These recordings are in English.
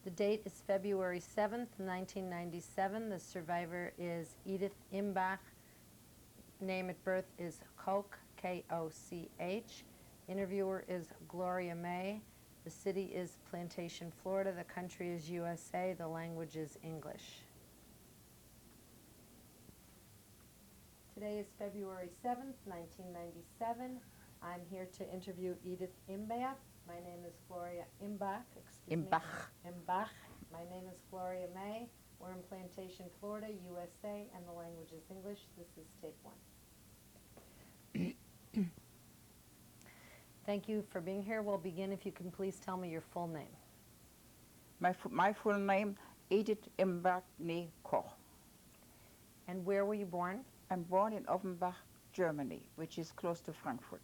The date is February 7th, 1997. The survivor is Edith Imbach. Name at birth is Koch, K-O-C-H. Interviewer is Gloria May. The city is Plantation, Florida. The country is USA. The language is English. Today is February 7th, 1997. I'm here to interview Edith Imbach. My name is Gloria Imbach. Imbach. Imbach. My name is Gloria May. We're in Plantation, Florida, USA, and the language is English. This is tape 1. Thank you for being here. We'll begin if you can please tell me your full name. My full name, Edith Imbach nee Koch. And where were you born? I'm born in Offenbach, Germany, which is close to Frankfurt.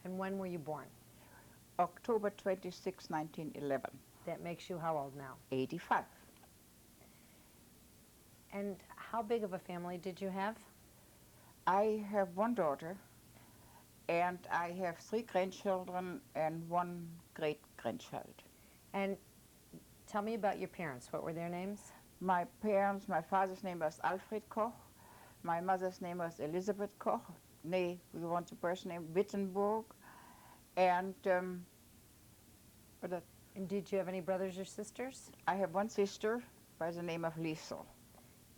And when were you born? October 26, 1911. That makes you how old now? 85. And how big of a family did you have? I have one daughter, and I have 3 grandchildren and 1 great-grandchild. And tell me about your parents. What were their names? My parents, my father's name was Alfred Koch. My mother's name was Elizabeth Koch. We want a person named Wittenberg. And And did you have any brothers or sisters? I have one sister by the name of Liesel.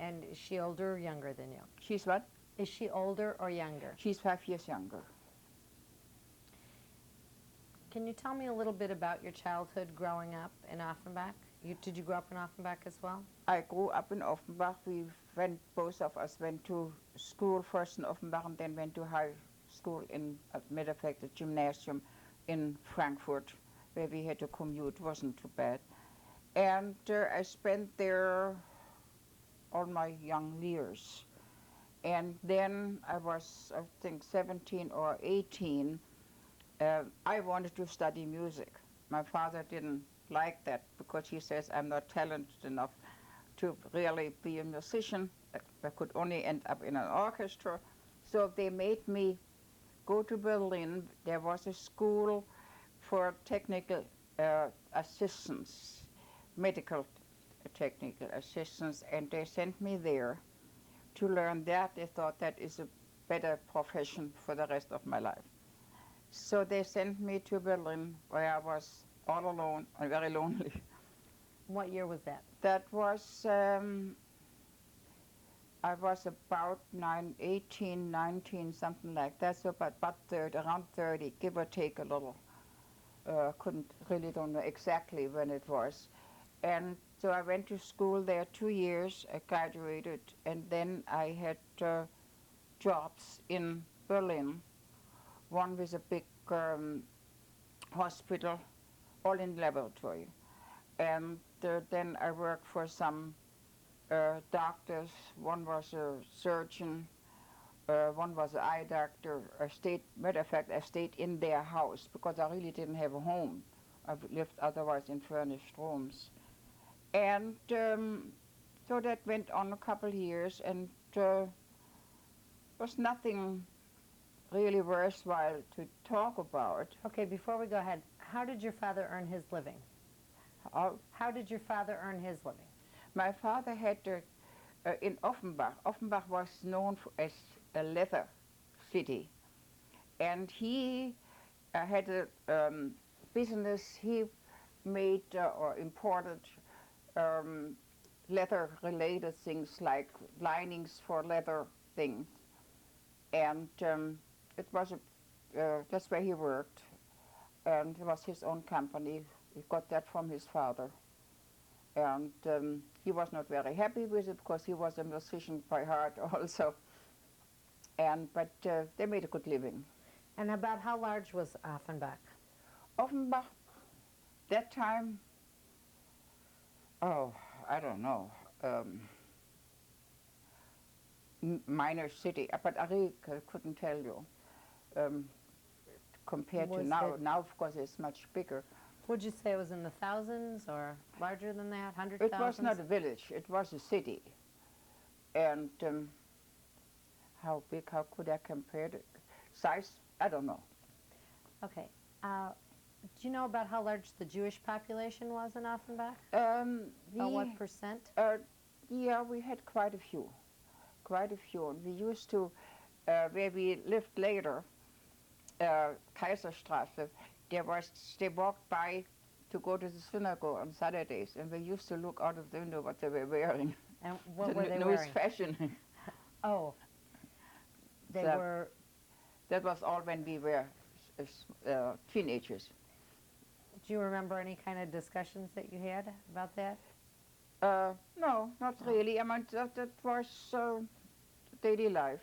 And is she older or younger than you? She's what? Is she older or younger? She's 5 years younger. Can you tell me a little bit about your childhood growing up in Offenbach? Did you grow up in Offenbach as well? I grew up in Offenbach. Both of us went to school first in Offenbach and then went to high school in, as a matter of fact, the gymnasium in Frankfurt, where we had to commute. It wasn't too bad. And I spent there all my young years. And then I was, I think, 17 or 18. I wanted to study music. My father didn't like that because he says I'm not talented enough to really be a musician. I could only end up in an orchestra. So they made me go to Berlin. There was a school for technical assistants, medical technical assistants, and they sent me there to learn that. They thought that is a better profession for the rest of my life. So they sent me to Berlin, where I was all alone and very lonely. What year was that? That was, I was about 18, 19, something like that, so about 30, around 30, give or take a little. Don't know exactly when it was. And so I went to school there 2 years, I graduated, and then I had jobs in Berlin. One with a big hospital, all in laboratory. And then I worked for some doctors. One was a surgeon, one was an eye doctor. Matter of fact, I stayed in their house because I really didn't have a home. I lived otherwise in furnished rooms. And so that went on a couple years, and was nothing really worthwhile to talk about. Okay, before we go ahead, how did your father earn his living? How did your father earn his living? My father had in Offenbach. Offenbach was known as a leather city, and he had a business. He made or imported leather-related things like linings for leather things, and it was that's where he worked, and it was his own company. He got that from his father, and he was not very happy with it because he was a musician by heart also. But they made a good living. And about how large was Offenbach? Offenbach, that time, oh, I don't know, minor city, but I really couldn't tell you. Compared to now, of course it's much bigger. Would you say it was in the thousands or larger than that, hundred It thousands? was not a village, it was a city. And how big, how could I compare it? Size, I don't know. Okay. Do you know about how large the Jewish population was in Offenbach? About what percent? Yeah, we had quite a few, quite a few. And we used to, where we lived later, Kaiserstraße, they walked by to go to the synagogue on Saturdays, and we used to look out of the window what they were wearing. And what The were they newest wearing? fashion. Oh, they So were. that was all when we were teenagers. Do you remember any kind of discussions that you had about that? No, not No. really. I mean, that was daily life.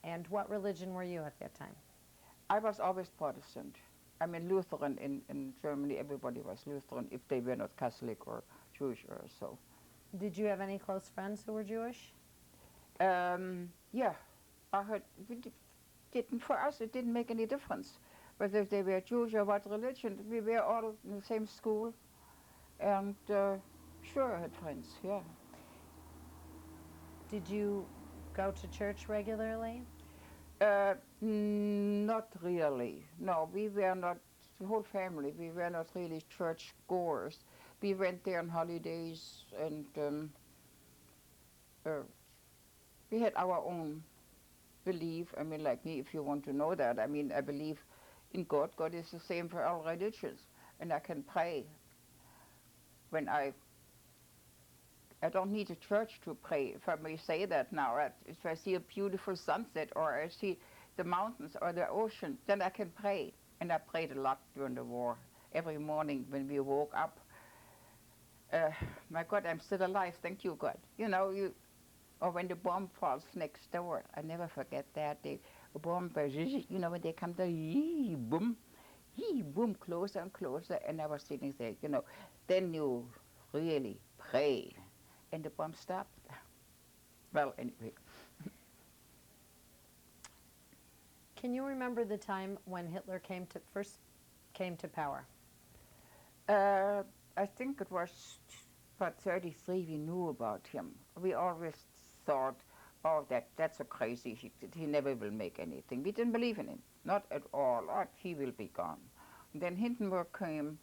And what religion were you at that time? I was always Protestant. I mean, Lutheran in Germany, everybody was Lutheran if they were not Catholic or Jewish or so. Did you have any close friends who were Jewish? Yeah, I heard, didn't, for us it didn't make any difference whether they were Jewish or what religion. We were all in the same school, and sure, I had friends, yeah. Did you go to church regularly? Not really. No, we were not, the whole family, we were not really church goers. We went there on holidays, and uh, we had our own belief. I mean, like me, if you want to know that, I mean, I believe in God. God is the same for all religions, and I can pray when I don't need a church to pray, if I may say that now. If I see a beautiful sunset or I see the mountains or the ocean, then I can pray. And I prayed a lot during the war. Every morning when we woke up, my God, I'm still alive, thank you, God. You know, or when the bomb falls next door, I never forget that. The bomb, you know, when they come there, boom, boom, closer and closer. And I was sitting there, you know, then you really pray. And the bomb stopped. Well, anyway. Can you remember the time when Hitler first came to power? I think it was about 33 we knew about him. We always thought, oh, that's a crazy, he never will make anything. We didn't believe in him, not at all. Oh, he will be gone. And then Hindenburg came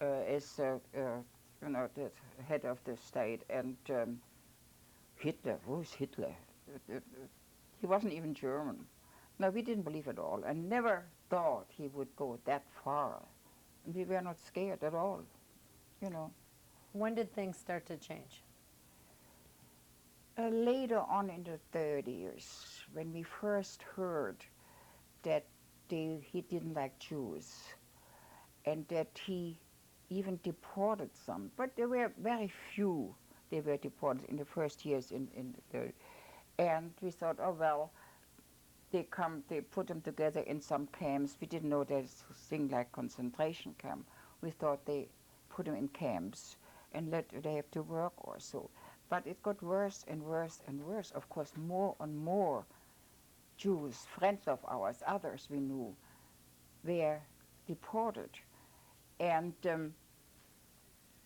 as you know, the head of the state, and Hitler, who's Hitler? He wasn't even German. No, we didn't believe at all. I never thought he would go that far. And we were not scared at all, you know. When did things start to change? Later on in the 30s, when we first heard that he didn't like Jews, and that he even deported some, but there were very few. They were deported in the first years and we thought, oh well, they put them together in some camps. We didn't know there's a thing like concentration camp. We thought they put them in camps and they have to work or so. But it got worse and worse and worse. Of course, more and more Jews, friends of ours, others we knew, were deported. And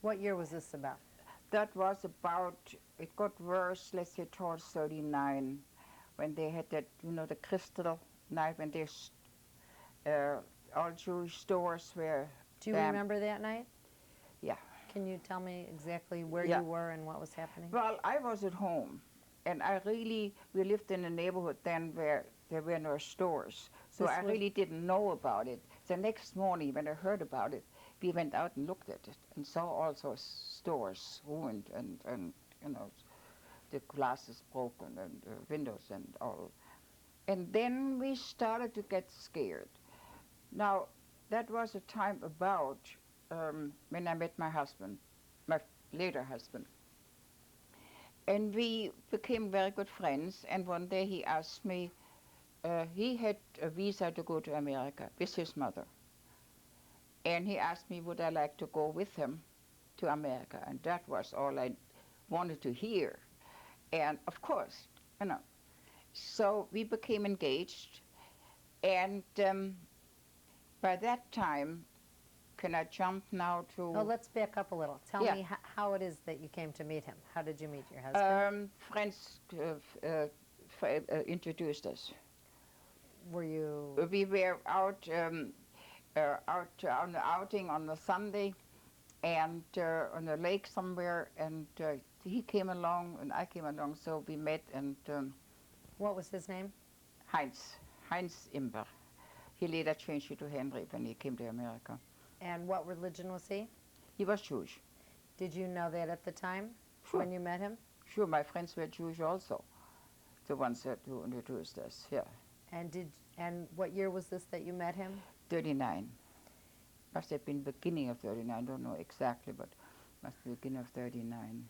What year was this about? that was about, it got worse, let's say, towards 39, when they had that, you know, the crystal night, when all Jewish stores were Do you banned. remember that night? Yeah. Can you tell me exactly where Yeah. you were and what was happening? Well, I was at home, and we lived in a neighborhood then where there were no stores, so This I was- really didn't know about it. The next morning, when I heard about it, we went out and looked at it and saw all those stores ruined and you know, the glasses broken and windows and all. And then we started to get scared. Now, that was a time about when I met my husband, my later husband. And we became very good friends, and one day he asked me, he had a visa to go to America with his mother. And he asked me, would I like to go with him to America? And that was all I wanted to hear. And of course, you know. So we became engaged, and by that time, can I jump now to... Oh, let's back up a little. Tell Yeah. me how it is that you came to meet him. How did you meet your husband? Friends introduced us. Were you... We were out out on the outing on the Sunday, and on the lake somewhere, and he came along and I came along, so we met, and What was his name? Heinz Imbach. He later changed it to Henry when he came to America. And what religion was he? He was Jewish. Did you know that at the time Sure. when you met him? Sure, my friends were Jewish also, the ones that who introduced us, yeah. And what year was this that you met him? 39. Must have been beginning of 39, I don't know exactly, but must be beginning of 39.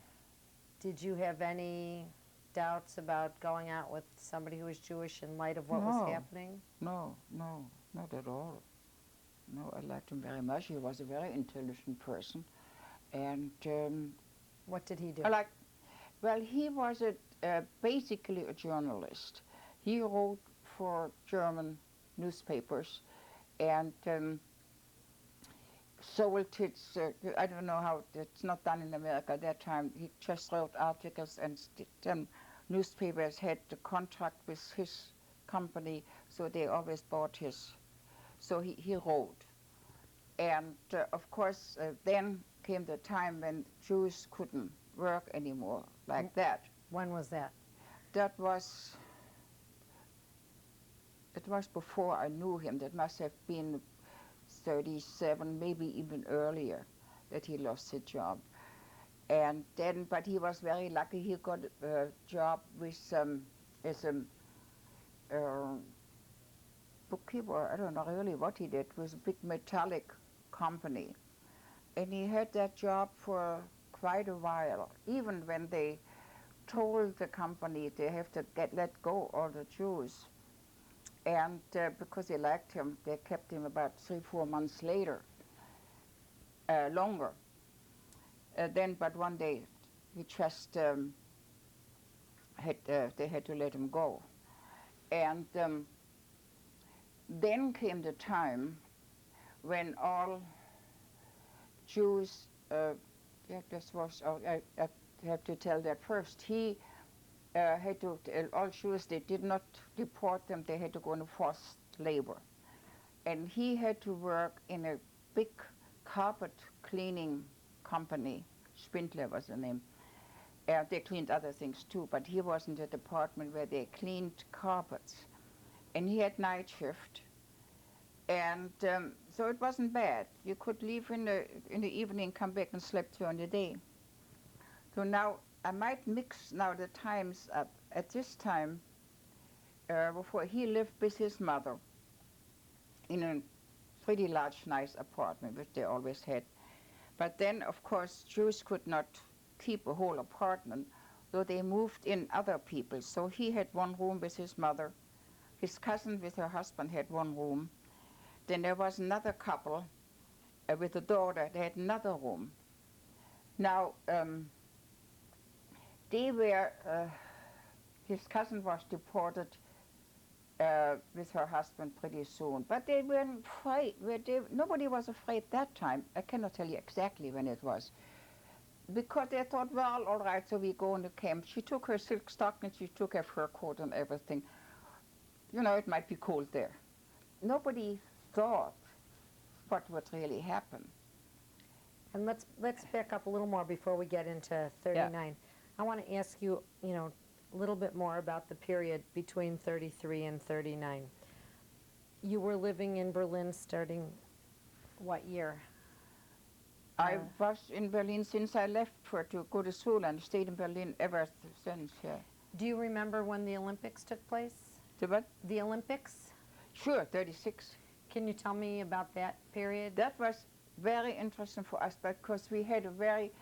Did you have any doubts about going out with somebody who was Jewish in light of what No. was happening? No, not at all. No, I liked him very much. He was a very intelligent person. And What did he do? he was basically a journalist. He wrote for German newspapers and sold his, I don't know how, it's not done in America at that time. He just wrote articles, and newspapers had the contract with his company, so they always bought his. So he wrote. And of course, then came the time when Jews couldn't work anymore like that. When was that? It was before I knew him. That must have been 37, maybe even earlier, that he lost his job. And then, but he was very lucky. He got a job with as a bookkeeper. I don't know really what he did. It was a big metallic company, and he had that job for quite a while. Even when they told the company they have to let go all the Jews, and because they liked him, they kept him about 3-4 months later, longer. But one day, he just they had to let him go, and then came the time when all Jews. This was. I have to tell that first. He had to. All Jews. They did not deport them. They had to go into forced labor, and he had to work in a big carpet cleaning company. Spindler was the name. They cleaned other things too, but he was in the department where they cleaned carpets, and he had night shift, and so it wasn't bad. You could leave in the evening, come back and sleep during the day. So now I might mix now the times up. At this time, before he lived with his mother in a pretty large, nice apartment, which they always had. But then, of course, Jews could not keep a whole apartment, so they moved in other people. So he had one room with his mother. His cousin with her husband had one room. Then there was another couple with a daughter. They had another room. Now, they were, his cousin was deported with her husband pretty soon. But they weren't afraid. Nobody was afraid that time. I cannot tell you exactly when it was. Because they thought, well, all right, so we go in the camp. She took her silk stockings, she took her fur coat and everything. You know, it might be cold there. Nobody thought what would really happen. And let's back up a little more before we get into 39. Yeah. I want to ask you, a little bit more about the period between 33 and 39. You were living in Berlin starting what year? I was in Berlin since I left to go to school, and stayed in Berlin ever since, yeah. Do you remember when the Olympics took place? The what? The Olympics? Sure, 36. Can you tell me about that period? That was very interesting for us because we had a very,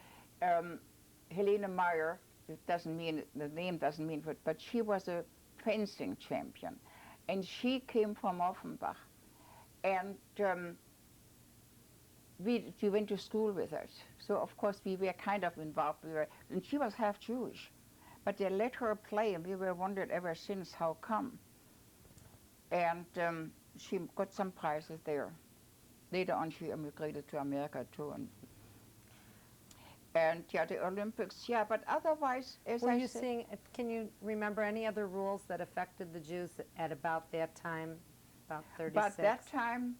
Helene Meyer, it doesn't mean, the name doesn't mean, but she was a fencing champion. And she came from Offenbach. And she went to school with us. So of course we were kind of involved. And she was half Jewish. But they let her play, and we were wondered ever since how come. And she got some prizes there. Later on she emigrated to America too. And yeah, the Olympics, yeah, but otherwise, as Were I you said, seeing, can you remember any other rules that affected the Jews at about that time, about 36? but that time,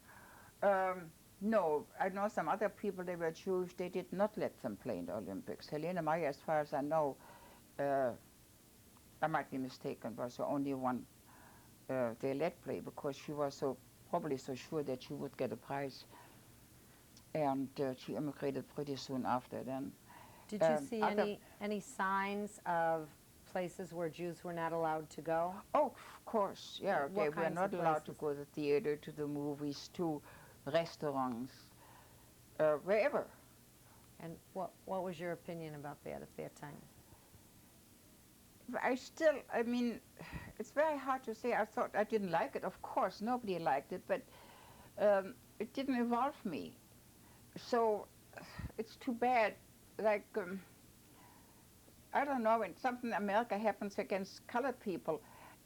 No, I know some other people, they were Jewish, they did not let them play in the Olympics. Helene Meyer, as far as I know, uh, I might be mistaken, was the only one they let play because she was probably so sure that she would get a prize. And she immigrated pretty soon after then. Did you see any signs of places where Jews were not allowed to go? Oh, of course, yeah. What We're kinds not of allowed to places? go to the theater, to the movies, to restaurants, wherever. And what was your opinion about that at that time? I mean, it's very hard to say. I thought I didn't like it. Of course, nobody liked it, but it didn't involve me. So it's too bad. Like, I don't know, when something in America happens against colored people,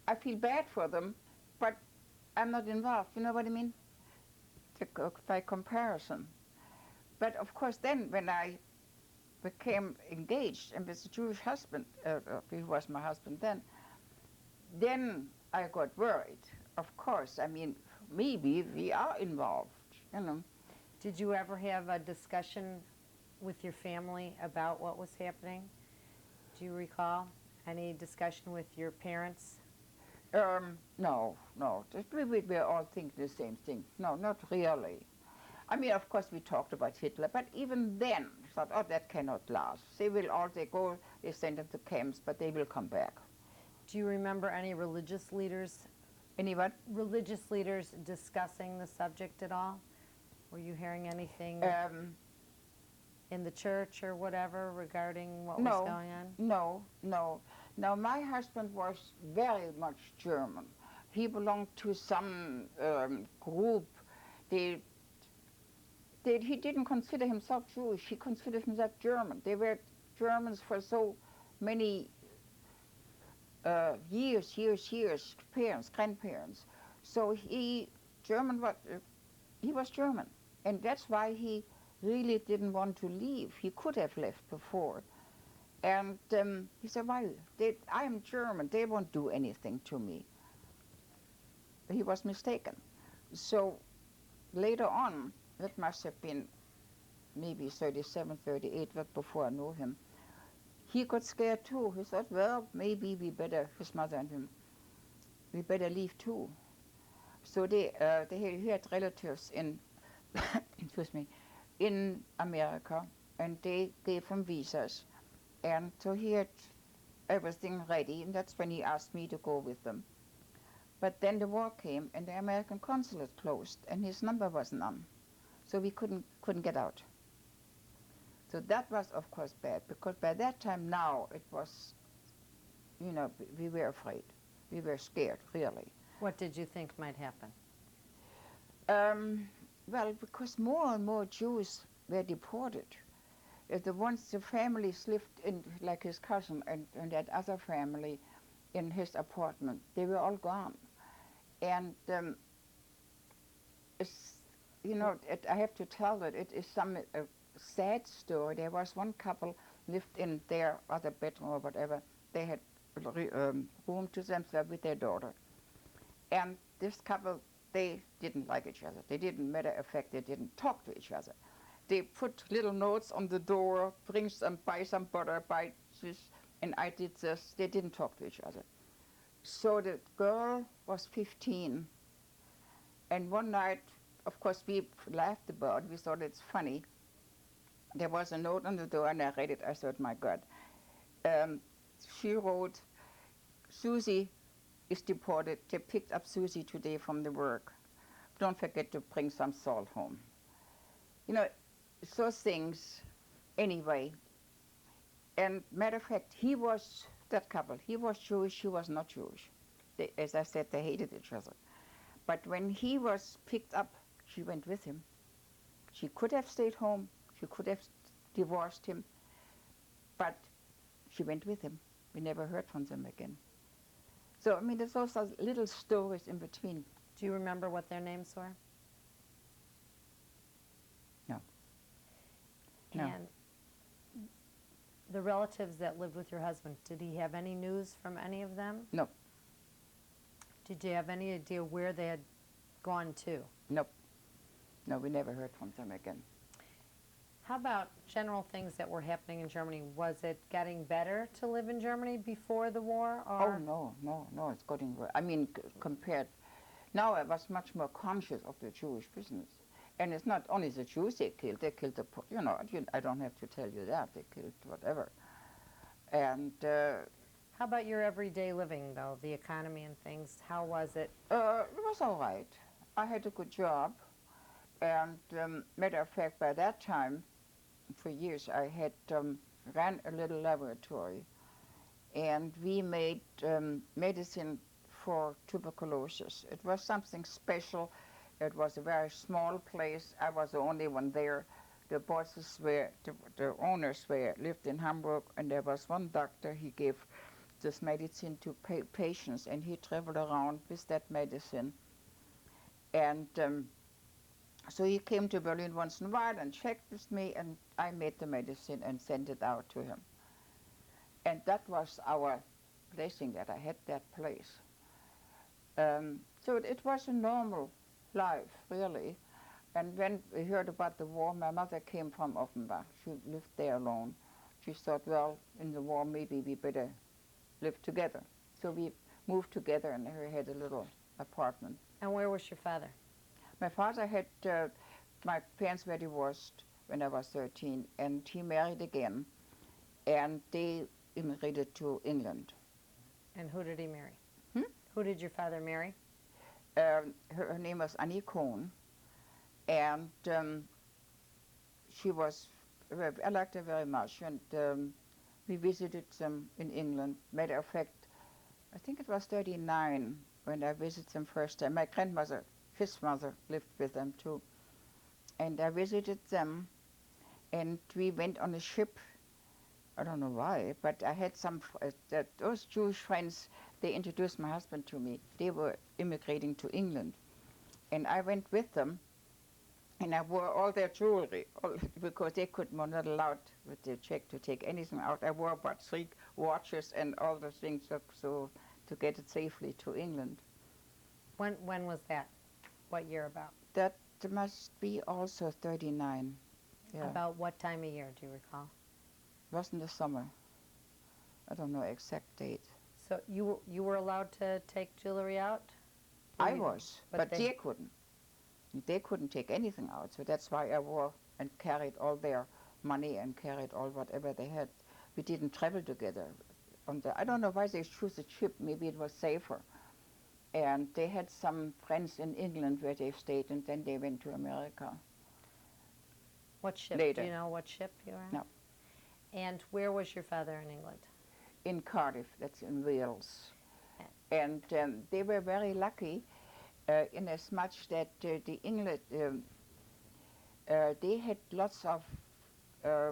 I feel bad for them, but I'm not involved. You know what I mean? By comparison. But of course, then when I became engaged and with a Jewish husband, he was my husband then I got worried. Of course, I mean, maybe we are involved, you know. Did you ever have a discussion with your family about what was happening? Do you recall any discussion with your parents? No, no. We all think the same thing. No, not really. I mean, of course, we talked about Hitler, but even then, we thought, oh, that cannot last. They send them to camps, but they will come back. Do you remember any religious leaders discussing the subject at all? Were you hearing anything in the church or whatever regarding what was going on? No, no. Now, my husband was very much German. He belonged to some group. He didn't consider himself Jewish. He considered himself German. They were Germans for so many years, parents, grandparents. So he was German. And that's why he really didn't want to leave. He could have left before. And he said, well, I am German. They won't do anything to me. He was mistaken. So later on, that must have been maybe 37, 38, but before I knew him, he got scared too. He thought, well, maybe his mother and him, we better leave too. So he had relatives in, excuse me, in America, and they gave him visas. And so he had everything ready, and that's when he asked me to go with them. But then the war came, and the American consulate closed, and his number wasn't on. So we couldn't get out. So that was, of course, bad, because by that time now it was, we were afraid. We were scared, really. What did you think might happen? Well, because more and more Jews were deported. The families lived in, like his cousin and that other family in his apartment, they were all gone. And I have to tell that it is a sad story. There was one couple lived in their other bedroom or whatever. They had room to themselves with their daughter. And this couple, they didn't like each other. They didn't, matter of fact, they didn't talk to each other. They put little notes on the door, buy some butter, buy this, and I did this. They didn't talk to each other. So the girl was 15. And one night, of course, we laughed about it. We thought it's funny. There was a note on the door, and I read it. I thought, my God. She wrote, Susie is deported. They picked up Susie today from the work. Don't forget to bring some salt home. Those things, anyway. And matter of fact, that couple, he was Jewish, she was not Jewish. As I said, they hated each other. But when he was picked up, she went with him. She could have stayed home. She could have divorced him. But she went with him. We never heard from them again. So, I mean, there's also little stories in between. Do you remember what their names were? No. And the relatives that lived with your husband, did he have any news from any of them? No. Did you have any idea where they had gone to? Nope. No, we never heard from them again. How about general things that were happening in Germany? Was it getting better to live in Germany before the war? Oh, Or no, it's getting worse. I mean, compared, now I was much more conscious of the Jewish business. And it's not only the Jews they killed the, I don't have to tell you that, they killed whatever. And how about your everyday living, though, the economy and things? How was it? it was all right. I had a good job. And matter of fact, by that time, for years, I had ran a little laboratory. And we made medicine for tuberculosis. It was something special. It was a very small place. I was the only one there. The bosses were, the owners were, lived in Hamburg, and there was one doctor. He gave this medicine to patients, and he traveled around with that medicine. And so he came to Berlin once in a while and checked with me, and I made the medicine and sent it out to him. And that was our blessing that I had that place. So it was a normal life, really. And when we heard about the war, my mother came from Offenbach. She lived there alone. She thought, well, in the war, maybe we better live together. So we moved together, and we had a little apartment. And where was your father? My father had, my parents were divorced when I was 13, and he married again, and they immigrated to England. And who did he marry? Hmm? Who did your father marry? Her name was Annie Cohn, and she was, I liked her very much, and we visited them in England. Matter of fact, I think it was 39 when I visited them first time. My grandmother, his mother, lived with them too. And I visited them, and we went on a ship. I don't know why, but I had some, those Jewish friends, they introduced my husband to me. They were immigrating to England. And I went with them, and I wore all their jewelry, because they were not allowed with the check to take anything out. I wore about 3 watches and all those things so to get it safely to England. When was that? What year about? That must be also 39. Yeah. About what time of year, do you recall? It was in the summer. I don't know exact date. So you were allowed to take jewelry out? I was, but they couldn't. They couldn't take anything out, so that's why I wore and carried all their money and carried all whatever they had. We didn't travel together. I don't know why they chose a ship. Maybe it was safer. And they had some friends in England where they stayed, and then they went to America. What ship? Later. Do you know what ship you were on? No. And where was your father in England? In Cardiff, that's in Wales. And they were very lucky in as much that the English, they had lots of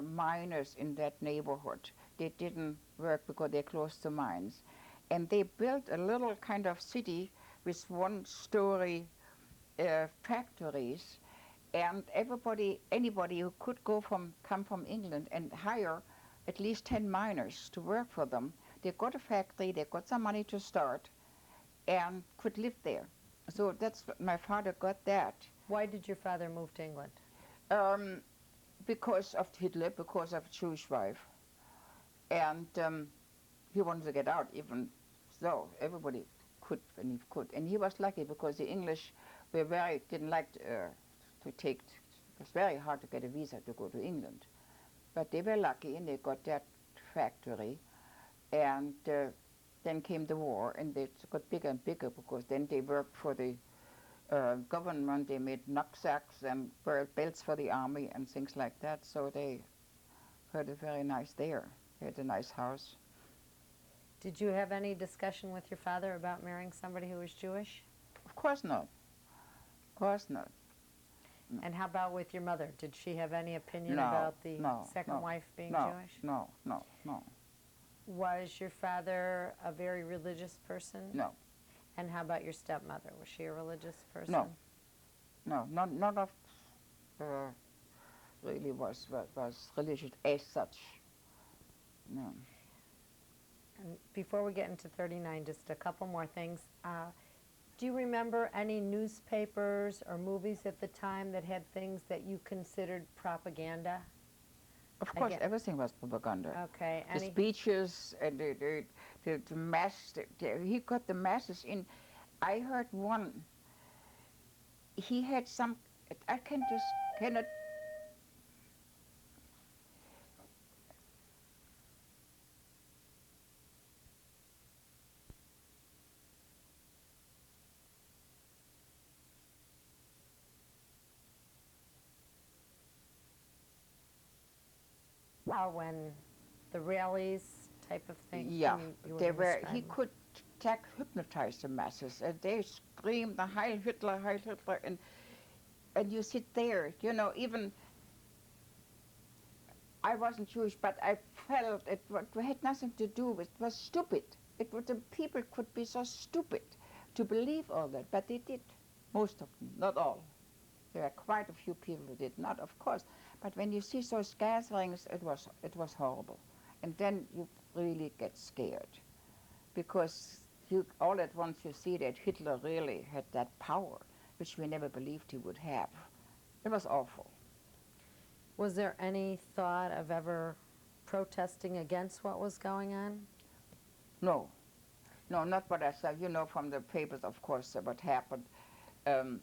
miners in that neighborhood. They didn't work because they're close to mines. And they built a little kind of city with 1-story factories, and anybody who could come from England and hire at least 10 miners to work for them. They got a factory, they got some money to start, and could live there. So that's my father got that. Why did your father move to England? Because of Hitler, because of a Jewish wife, and he wanted to get out. Even so, everybody could when he could, and he was lucky because the English were didn't like to take. It was very hard to get a visa to go to England, but they were lucky and they got that factory, and then came the war, and they got bigger and bigger because then they worked for the government. They made knapsacks and belts for the army and things like that. So they had a very nice there. They had a nice house. Did you have any discussion with your father about marrying somebody who was Jewish? Of course not. Of course not. No. And how about with your mother? Did she have any opinion No, about the second no, wife being no, Jewish? No. Was your father a very religious person? No. And how about your stepmother? Was she a religious person? No, none of really was religious as such. No. And before we get into 39, just a couple more things. Do you remember any newspapers or movies at the time that had things that you considered propaganda? Of course, Again. everything was propaganda. Okay. The speeches and the mass, he got the masses in. I heard one, he had some, I can just cannot. When the rallies type of thing? Yeah, You they were. describe He them. could hypnotize the masses, and they screamed the Heil Hitler, and you sit there. You know, even I wasn't Jewish, but I felt it had nothing to do with. It was stupid. The people could be so stupid to believe all that, but they did. Most of them, not all. There are quite a few people who did not, of course. But when you see those gatherings, it was horrible. And then you really get scared. Because you all at once you see that Hitler really had that power, which we never believed he would have. It was awful. Was there any thought of ever protesting against what was going on? No. No, not what I saw. You know from the papers, of course, what happened. Um,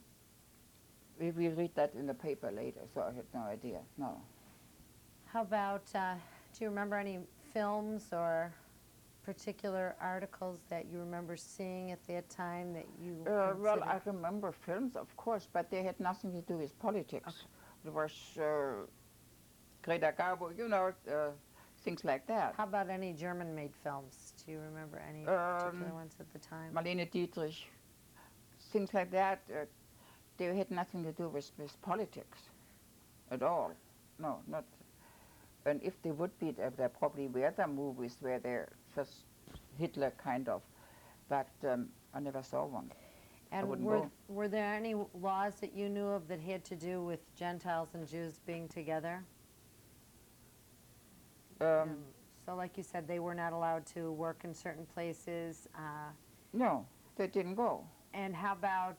we will read that in the paper later, so I had no idea. No. How about, do you remember any films or particular articles that you remember seeing at that time that you Well, I considered- remember films, of course, but they had nothing to do with politics. Okay. There was Greta Garbo, you know, things like that. How about any German-made films? Do you remember any particular ones at the time? Marlene Dietrich, things like that. They had nothing to do with politics at all. No, not. And if they would be, there probably were the movies where they're just Hitler kind of, but I never saw one. And wouldn't go. were there any laws that you knew of that had to do with Gentiles and Jews being together? So like you said, they were not allowed to work in certain places. No, they didn't go. And how about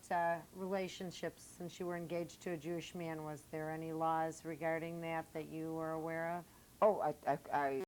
relationships? Since you were engaged to a Jewish man, was there any laws regarding that that you were aware of? Oh, I